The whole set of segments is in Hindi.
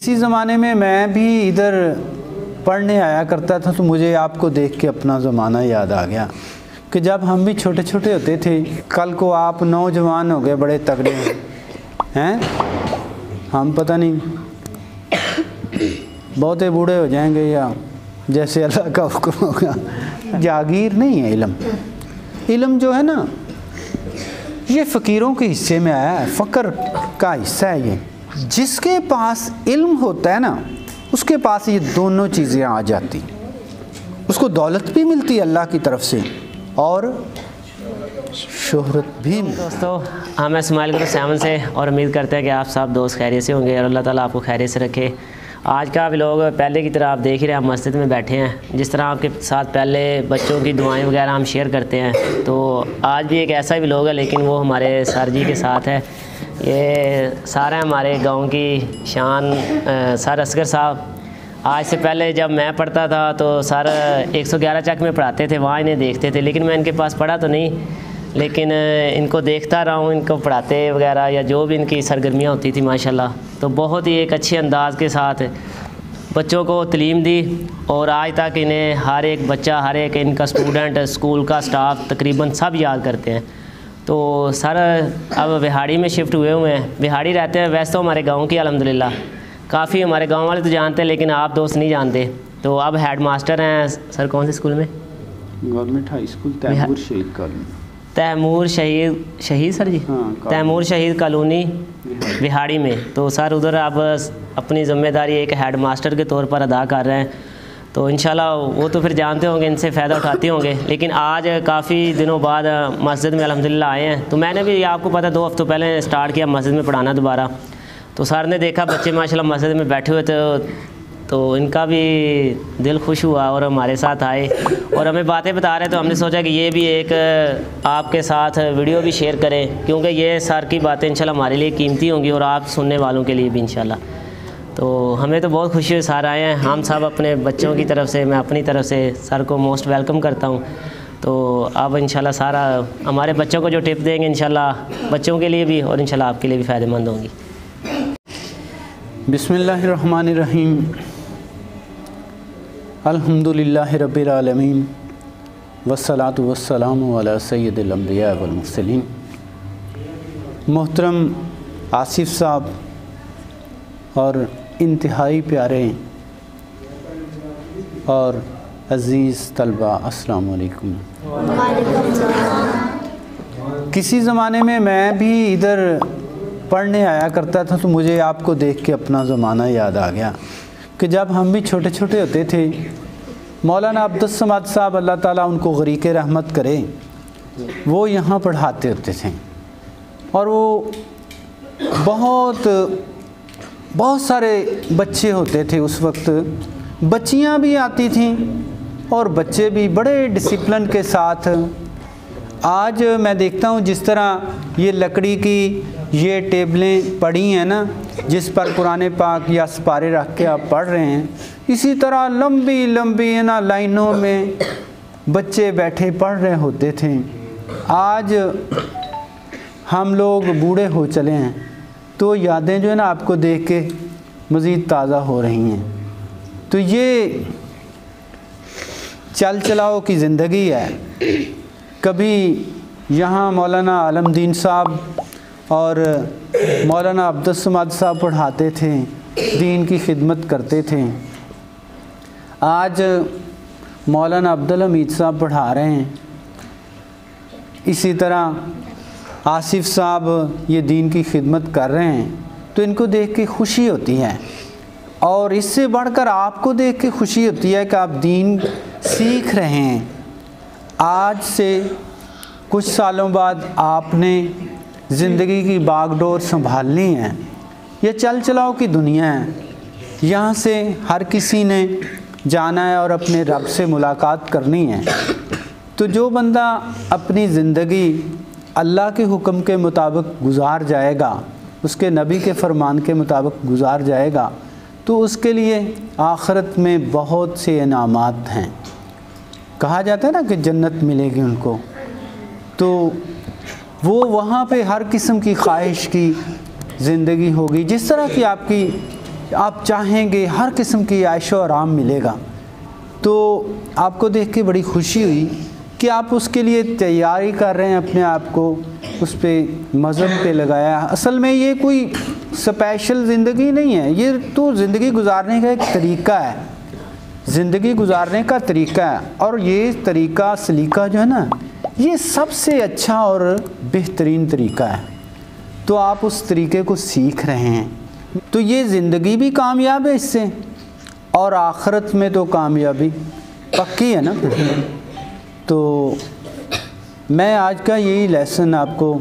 इसी ज़माने में मैं भी इधर पढ़ने आया करता था, तो मुझे आपको देख के अपना ज़माना याद आ गया कि जब हम भी छोटे छोटे होते थे। कल को आप नौजवान हो गए, बड़े तगड़े हैं, हम पता नहीं बहुते बूढ़े हो जाएंगे या जैसे अल्लाह का हुक्म होगा। जागीर नहीं है इल्म। इल्म जो है ना, ये फ़कीरों के हिस्से में आया है, फ़क्र का हिस्सा है ये। जिसके पास इल्म होता है ना, उसके पास ये दोनों चीज़ें आ जाती, उसको दौलत भी मिलती है अल्लाह की तरफ से और शोहरत भी। दोस्तों, हम इस्माइल हुसैन से और उम्मीद करते हैं कि आप सब दोस्त खैरियत से होंगे और अल्लाह ताला आपको खैरियत से रखे। आज का व्लॉग पहले की तरह आप देख ही रहे हैं, हम मस्जिद में बैठे हैं। जिस तरह आपके साथ पहले बच्चों की दुआएं वगैरह हम शेयर करते हैं, तो आज भी एक ऐसा व्लॉग है, लेकिन वो हमारे सर जी के साथ है। ये सारे हमारे गांव की शान सर असगर साहब। आज से पहले जब मैं पढ़ता था तो सर 111 चक में पढ़ाते थे, वहाँ इन्हें देखते थे, लेकिन मैं इनके पास पढ़ा तो नहीं, लेकिन इनको देखता रहा हूँ, इनको पढ़ाते वगैरह या जो भी इनकी सरगर्मियाँ होती थी माशाल्लाह, तो बहुत ही एक अच्छे अंदाज़ के साथ बच्चों को तालीम दी। और आज तक इन्हें हर एक बच्चा, हर एक इनका स्टूडेंट, स्कूल का स्टाफ तकरीबन सब याद करते हैं। तो सर अब बिहाड़ी में शिफ्ट हुए हुए हैं, बिहाड़ी रहते हैं। वैसे तो हमारे गाँव की अल्हम्दुलिल्लाह काफ़ी हमारे गाँव वाले तो जानते हैं, लेकिन आप दोस्त नहीं जानते। तो अब हेड मास्टर हैं सर कौन से स्कूल में? गवर्नमेंट हाई स्कूल तैमूर शहीद कॉलोनी। तैमूर शहीद सर जी, हाँ, तैमूर शहीद कॉलोनी बिहाड़ी में। तो सर उधर अब अपनी ज़िम्मेदारी एक हेड मास्टर के तौर पर अदा कर रहे हैं। तो इंशाल्लाह वो तो फिर जानते होंगे, इनसे फ़ायदा उठाते होंगे। लेकिन आज काफ़ी दिनों बाद मस्जिद में अल्हम्दुलिल्लाह आए हैं। तो मैंने भी, आपको पता, 2 हफ्तों पहले स्टार्ट किया मस्जिद में पढ़ाना दोबारा। तो सर ने देखा बच्चे माशाल्लाह मस्जिद में बैठे हुए थे, तो इनका भी दिल खुश हुआ और हमारे साथ आए और हमें बातें बता रहे। तो हमने सोचा कि ये भी एक आपके साथ वीडियो भी शेयर करें, क्योंकि ये सर की बातें इंशाल्लाह हमारे लिए कीमती होंगी और आप सुनने वालों के लिए भी इंशाल्लाह। तो हमें तो बहुत खुशी हुई सर आए हैं। हम सब अपने बच्चों की तरफ से, मैं अपनी तरफ से सर को मोस्ट वेलकम करता हूँ। तो अब इंशाल्लाह सारा हमारे बच्चों को जो टिप देंगे इंशाल्लाह बच्चों के लिए भी और इंशाल्लाह आपके लिए भी फ़ायदेमंद होंगी। बिस्मिल्लाहिर्रहमानिर्रहीम, अल्हम्दुलिल्लाहि रब्बिल आलमीन, वस्सलातु वस्सलामु अला सय्यिदिल अंबिया वल मुरसलीन। मोहतरम आसिफ साहब और इंतहाई प्यारे और अज़ीज़ तलबा, अस्सलामु अलैकुम। किसी ज़माने में मैं भी इधर पढ़ने आया करता था, तो मुझे आपको देख के अपना ज़माना याद आ गया कि जब हम भी छोटे छोटे होते थे। मौलाना अब्दुस समाद साहब, अल्लाह ताला उनको गरीक़ रहमत करे, वो यहाँ पढ़ाते होते थे और वो बहुत सारे बच्चे होते थे उस वक्त। बच्चियाँ भी आती थीं और बच्चे भी बड़े डिसिप्लिन के साथ। आज मैं देखता हूँ जिस तरह ये लकड़ी की ये टेबलें पड़ी हैं ना, जिस पर कुरान पाक या सिपारे रख के आप पढ़ रहे हैं, इसी तरह लंबी लंबी ना लाइनों में बच्चे बैठे पढ़ रहे होते थे। आज हम लोग बूढ़े हो चले हैं, तो यादें जो है ना आपको देख के मज़ीद ताज़ा हो रही हैं। तो ये चल चलाओ की ज़िंदगी है। कभी यहाँ मौलाना आलमदीन साहब और मौलाना अब्दुस समाद साहब पढ़ाते थे, दीन की खिदमत करते थे। आज मौलाना अब्दुल हमीद साहब पढ़ा रहे हैं। इसी तरह आसिफ साहब ये दीन की खिदमत कर रहे हैं, तो इनको देख के खुशी होती है। और इससे बढ़कर आपको देख के खुशी होती है कि आप दीन सीख रहे हैं। आज से कुछ सालों बाद आपने ज़िंदगी की बागडोर संभालनी है। ये चल चलाओ की दुनिया है, यहाँ से हर किसी ने जाना है और अपने रब से मुलाकात करनी है। तो जो बंदा अपनी ज़िंदगी अल्लाह के हुक्म के मुताबिक गुजार जाएगा, उसके नबी के फरमान के मुताबिक गुजार जाएगा, तो उसके लिए आखिरत में बहुत से इनामात हैं। कहा जाता है ना कि जन्नत मिलेगी उनको, तो वो वहाँ पे हर किस्म की ख्वाहिश की ज़िंदगी होगी। जिस तरह की आपकी आप चाहेंगे हर किस्म की आयशो आराम मिलेगा। तो आपको देख के बड़ी खुशी हुई कि आप उसके लिए तैयारी कर रहे हैं, अपने आप को उस पर मज़हब पे लगाया। असल में ये कोई स्पेशल ज़िंदगी नहीं है, ये तो ज़िंदगी गुजारने का एक तरीक़ा है, ज़िंदगी गुजारने का तरीक़ा है। और ये तरीक़ा सलीका जो है ना, ये सबसे अच्छा और बेहतरीन तरीक़ा है। तो आप उस तरीक़े को सीख रहे हैं, तो ये ज़िंदगी भी कामयाब है इससे, और आखिरत में तो कामयाबी पक्की है ना। तो मैं आज का यही लेसन आपको,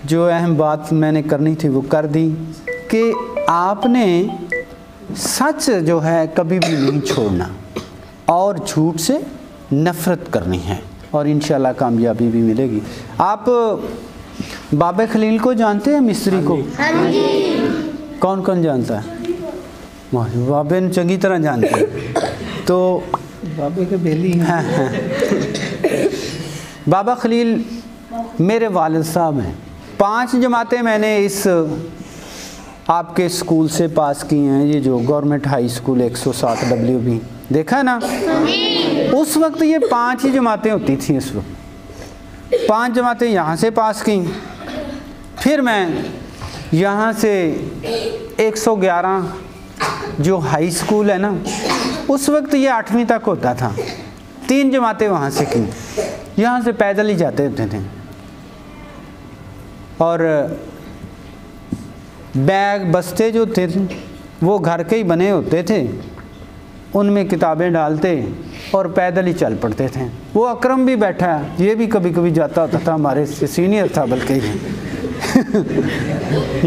जो अहम बात मैंने करनी थी वो कर दी, कि आपने सच जो है कभी भी नहीं छोड़ना और झूठ से नफ़रत करनी है, और इंशाल्लाह कामयाबी भी मिलेगी। आप बाबा खलील को जानते हैं, मिस्त्री को? हाँ जी। कौन कौन जानता है? बाबे ने चंगी तरह जानते हैं। तो बाबे के बेली हैं। हाँ। बाबा खलील मेरे वालिद साहब हैं। 5 जमातें मैंने इस आपके स्कूल से पास की हैं, ये जो गवर्नमेंट हाई स्कूल 107 WB देखा है ना। उस वक्त ये 5 ही जमातें होती थी। इस वक्त 5 जमातें यहाँ से पास की। फिर मैं यहाँ से 111 जो हाई स्कूल है ना, उस वक्त ये 8वीं तक होता था, 3 जमातें वहाँ से की। यहाँ से पैदल ही जाते होते थे, और बैग बस्ते जो थे वो घर के ही बने होते थे, उनमें किताबें डालते और पैदल ही चल पड़ते थे। वो अकरम भी बैठा है, ये भी कभी कभी जाता होता था, हमारे से सीनियर था बल्कि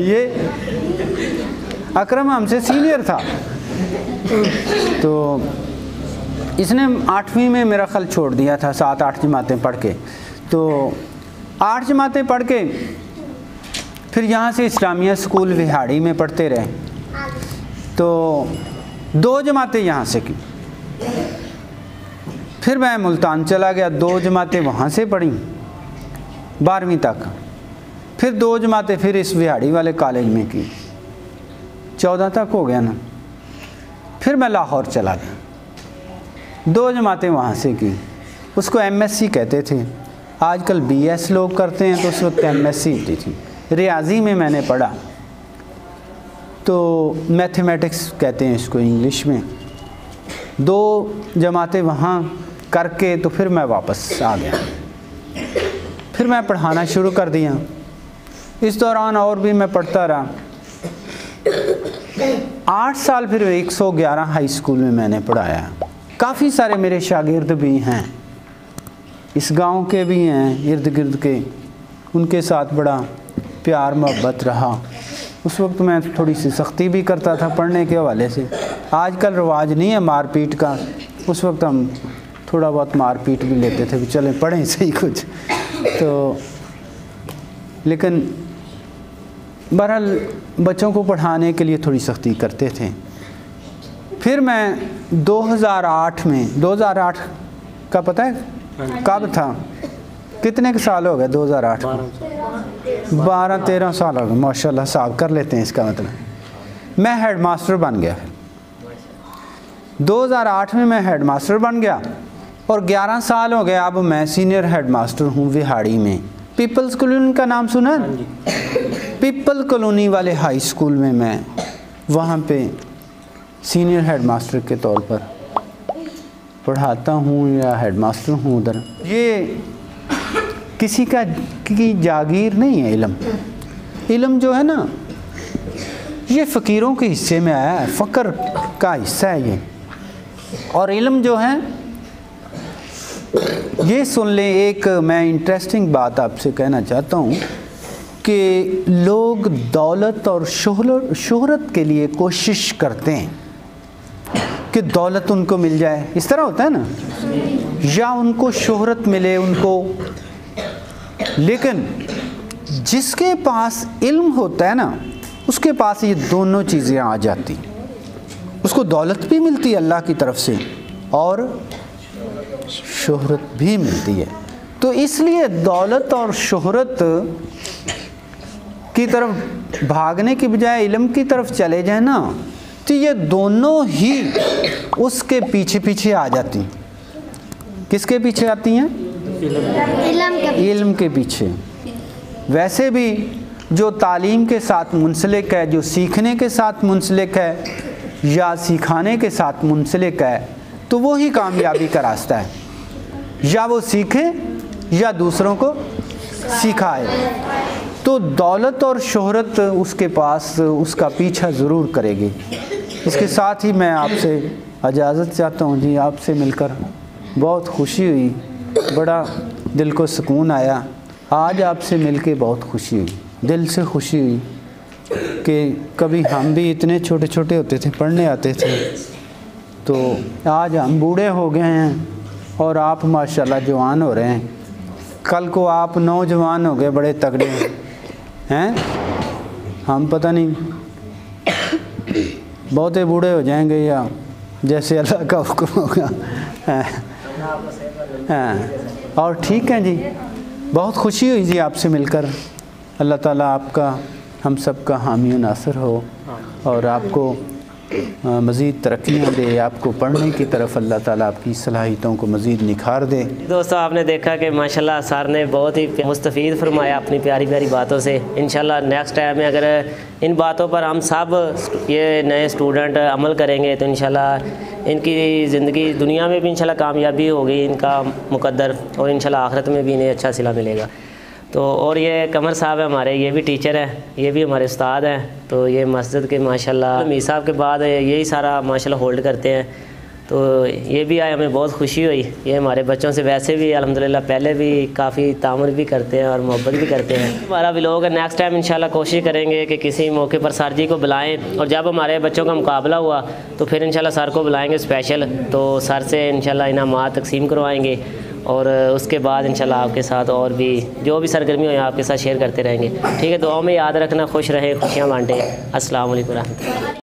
ये अकरम हमसे सीनियर था। तो इसने 8वीं में मेरा ख्याल छोड़ दिया था, 7-8 जमातें पढ़ के। तो 8 जमातें पढ़ के फिर यहाँ से इस्लामिया स्कूल विहाड़ी में पढ़ते रहे। तो 2 जमातें यहाँ से की। फिर मैं मुल्तान चला गया, 2 जमातें वहाँ से पढ़ी 12वीं तक। फिर 2 जमातें फिर इस विहाड़ी वाले कॉलेज में की, 14 तक हो गया ना। फिर मैं लाहौर चला गया, 2 जमातें वहाँ से की। उसको MSc कहते थे, आजकल BS लोग करते हैं, तो उस वक्त MSc होती थी। रियाजी में मैंने पढ़ा, तो मैथमेटिक्स कहते हैं इसको इंग्लिश में। 2 जमातें वहाँ करके तो फिर मैं वापस आ गया। फिर मैं पढ़ाना शुरू कर दिया। इस दौरान और भी मैं पढ़ता रहा। 8 साल फिर 111 हाई स्कूल में मैंने पढ़ाया। काफ़ी सारे मेरे शागिर्द भी हैं, इस गांव के भी हैं, इर्द गिर्द के, उनके साथ बड़ा प्यार मोहब्बत रहा। उस वक्त मैं थोड़ी सी सख्ती भी करता था पढ़ने के हवाले से। आजकल रवाज नहीं है मारपीट का, उस वक्त हम थोड़ा बहुत मारपीट भी लेते थे, चलें पढ़ें सही कुछ। तो लेकिन बहरहाल बच्चों को पढ़ाने के लिए थोड़ी सख्ती करते थे। फिर मैं 2008 में, 2008 का पता है कब था? कितने के साल हो गए 2008 में? 12-13 साल हो गए। माशाल्लाह, साहब कर लेते हैं इसका मतलब। मैं हेड मास्टर बन गया। 2008 में मैं हेड मास्टर बन गया, और 11 साल हो गए अब मैं सीनियर हेड मास्टर हूँ विहाड़ी में। पीपल्स कॉलोनी का नाम सुना? पीपल कॉलोनी वाले हाई स्कूल में मैं वहाँ पे सीनियर हेड मास्टर के तौर पर पढ़ाता हूँ, या हेड मास्टर हूँ उधर। ये किसी की जागीर नहीं है। इल्म जो है ना, ये फ़कीरों के हिस्से में आया है, फ़क्र का हिस्सा है ये। और इल्म जो है, ये सुन लें, एक मैं इंटरेस्टिंग बात आपसे कहना चाहता हूँ कि लोग दौलत और शोहरत के लिए कोशिश करते हैं कि दौलत उनको मिल जाए, इस तरह होता है ना, या उनको शोहरत मिले उनको। लेकिन जिसके पास इल्म होता है ना, उसके पास ये दोनों चीज़ें आ जाती। उसको दौलत भी मिलती है अल्लाह की तरफ से, और शोहरत भी मिलती है। तो इसलिए दौलत और शोहरत की तरफ भागने की बजाय इल्म की तरफ चले जाए ना, तो ये दोनों ही उसके पीछे पीछे आ जाती। किसके पीछे आती हैं? इल्म के पीछे। वैसे भी जो तालीम के साथ मुंसलिक है, जो सीखने के साथ मुंसलिक है या सिखाने के साथ मुंसलिक है, तो वो ही कामयाबी का रास्ता है। या वो सीखे या दूसरों को सिखाए। तो दौलत और शोहरत उसके पास उसका पीछा ज़रूर करेगी। इसके साथ ही मैं आपसे इजाज़त चाहता हूँ जी। आपसे मिलकर बहुत खुशी हुई, बड़ा दिल को सुकून आया। आज आपसे मिलके बहुत खुशी हुई, दिल से खुशी हुई कि कभी हम भी इतने छोटे छोटे होते थे, पढ़ने आते थे, तो आज हम बूढ़े हो गए हैं और आप माशाल्लाह जवान हो रहे हैं। कल को आप नौजवान हो गए, बड़े तगड़े हैं। हम पता नहीं बहुते बूढ़े हो जाएंगे या जैसे अल्लाह का हुक्म होगा। और ठीक है जी, बहुत खुशी हुई जी आपसे मिलकर। अल्लाह ताला आपका हम सब का हामी नासर हो और आपको मज़ीद तरक्कियाँ दे, आपको पढ़ने की तरफ अल्लाह ताला आपकी सलाहियतों को मज़ीद निखार दे। दोस्तों, आपने देखा कि माशाल्लाह सर ने बहुत ही मुस्तफ़ीद फरमाया अपनी प्यारी प्यारी बातों से। इंशाल्लाह नेक्स्ट टाइम में अगर इन बातों पर हम सब ये नए स्टूडेंट अमल करेंगे तो इंशाल्लाह इनकी ज़िंदगी दुनिया में भी इंशाल्लाह कामयाबी होगी इनका मुकद्दर, और इंशाल्लाह आखिरत में भी इन्हें अच्छा सिला मिलेगा। तो और ये कमर साहब है हमारे, ये भी टीचर हैं, ये भी हमारे उस्ताद हैं। तो ये मस्जिद के माशाल्लाह मीर साहब के बाद यही सारा माशाल्लाह होल्ड करते हैं। तो ये भी आए, हमें बहुत खुशी हुई। ये हमारे बच्चों से वैसे भी अल्हम्दुलिल्लाह पहले भी काफ़ी तामुल भी करते हैं और मोहब्बत भी करते हैं। हमारा व्लॉग नेक्स्ट टाइम इंशाल्लाह कोशिश करेंगे कि किसी मौके पर सर जी को बुलाएं, और जब हमारे बच्चों का मुकाबला हुआ तो फिर इंशाल्लाह सर को बुलाएंगे स्पेशल। तो सर से इंशाल्लाह इनामात तकसीम करवाएंगे और उसके बाद इंशाल्लाह आपके साथ और भी जो भी सरगर्मी हो आपके साथ शेयर करते रहेंगे। ठीक है, दुआओं में याद रखना, खुश रहें, खुशियाँ बांटें। अस्सलाम वालेकुम रहमतुल्लाह।